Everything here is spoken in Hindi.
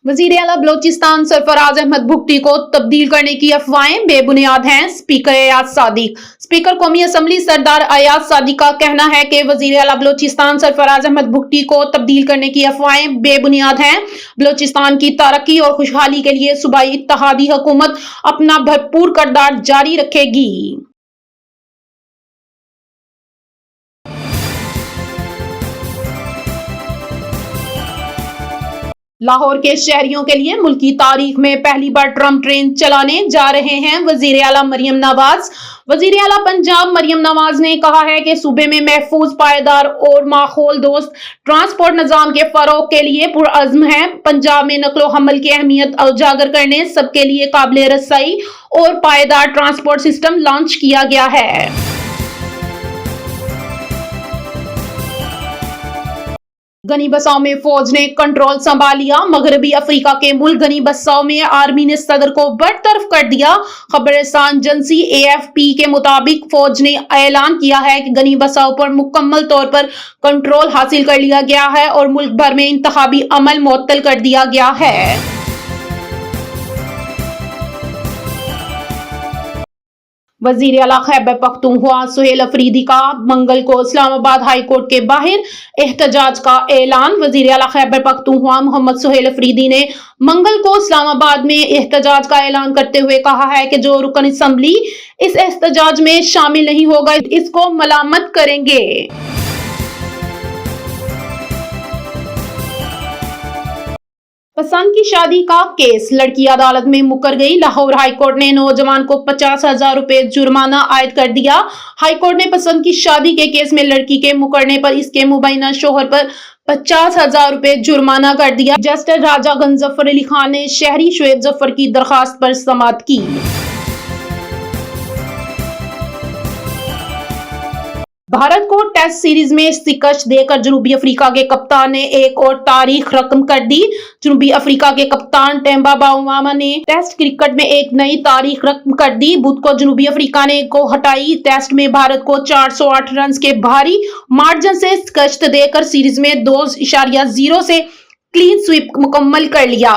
वजीर आला बलोचिस्तान सरफराज अहमद भुट्टी को तब्दील करने की अफवाहें बेबुनियाद हैं। स्पीकर अयाज सादिक स्पीकर कौमी असम्बली सरदार अयाज सादिक का कहना है कि वजीर आला बलोचिस्तान सरफराज अहमद भुट्टी को तब्दील करने की अफवाहें बेबुनियाद हैं। बलोचिस्तान की तरक्की और खुशहाली के लिए सूबाई इत्तेहादी हुकूमत अपना भरपूर किरदार जारी रखेगी। लाहौर के शहरियों के लिए मुल्की तारीख में पहली बार ट्रम ट्रेन चलाने जा रहे हैं वजीर आला मरियम नवाज। वजीर आला पंजाब मरियम नवाज ने कहा है कि सूबे में महफूज, पायदार और माहौल दोस्त ट्रांसपोर्ट निजाम के फरोग के लिए पुरअज़्म है। पंजाब में नकलो हमल की अहमियत उजागर करने, सबके लिए काबिल रसाई और पायदार ट्रांसपोर्ट सिस्टम लॉन्च किया गया है। गनी बसाओ में फौज ने कंट्रोल संभाल लिया। मगरबी अफ्रीका के मुल्क गनी बसाओ में आर्मी ने सदर को बरतरफ कर दिया। खबरसां एजेंसी AFP के मुताबिक फौज ने ऐलान किया है कि गनी बसाओ पर मुकम्मल तौर पर कंट्रोल हासिल कर लिया गया है और मुल्क भर में इंतखाबी अमल मुअत्तल कर दिया गया है। वजीर आला खैबर पख्तूनख्वा सुहेल अफरीदी का मंगल को इस्लामाबाद हाई कोर्ट के बाहर एहतजाज का ऐलान। वजीर आला खैबर पख्तूनख्वा मोहम्मद सुहेल अफरीदी ने मंगल को इस्लामाबाद में एहतजाज का ऐलान करते हुए कहा है कि जो रुकन असम्बली इस एहतजाज में शामिल नहीं होगा इसको मलामत करेंगे। पसंद की शादी का केस, लड़की अदालत में मुकर गई। लाहौर हाईकोर्ट ने नौजवान को 50,000 रुपए जुर्माना आयद कर दिया। हाईकोर्ट ने पसंद की शादी के केस में लड़की के मुकरने पर इसके मुबैना शोहर पर 50,000 रुपए जुर्माना कर दिया। जस्टिस राजा गंज जफर अली खान ने शहरी शुएब जफर की दरखास्त पर समाअत की। भारत को टेस्ट सीरीज में शिकस्त देकर जनूबी अफ्रीका के कप्तान ने एक और तारीख रकम कर दी। जनूबी अफ्रीका के कप्तान टेम्बा बाउमामा ने टेस्ट क्रिकेट में एक नई तारीख रकम कर दी। बुध को जनूबी अफ्रीका ने को हटाई टेस्ट में भारत को 408 रन के भारी मार्जिन से शिकस्त देकर सीरीज में 2.0 से क्लीन स्वीप मुकम्मल कर लिया।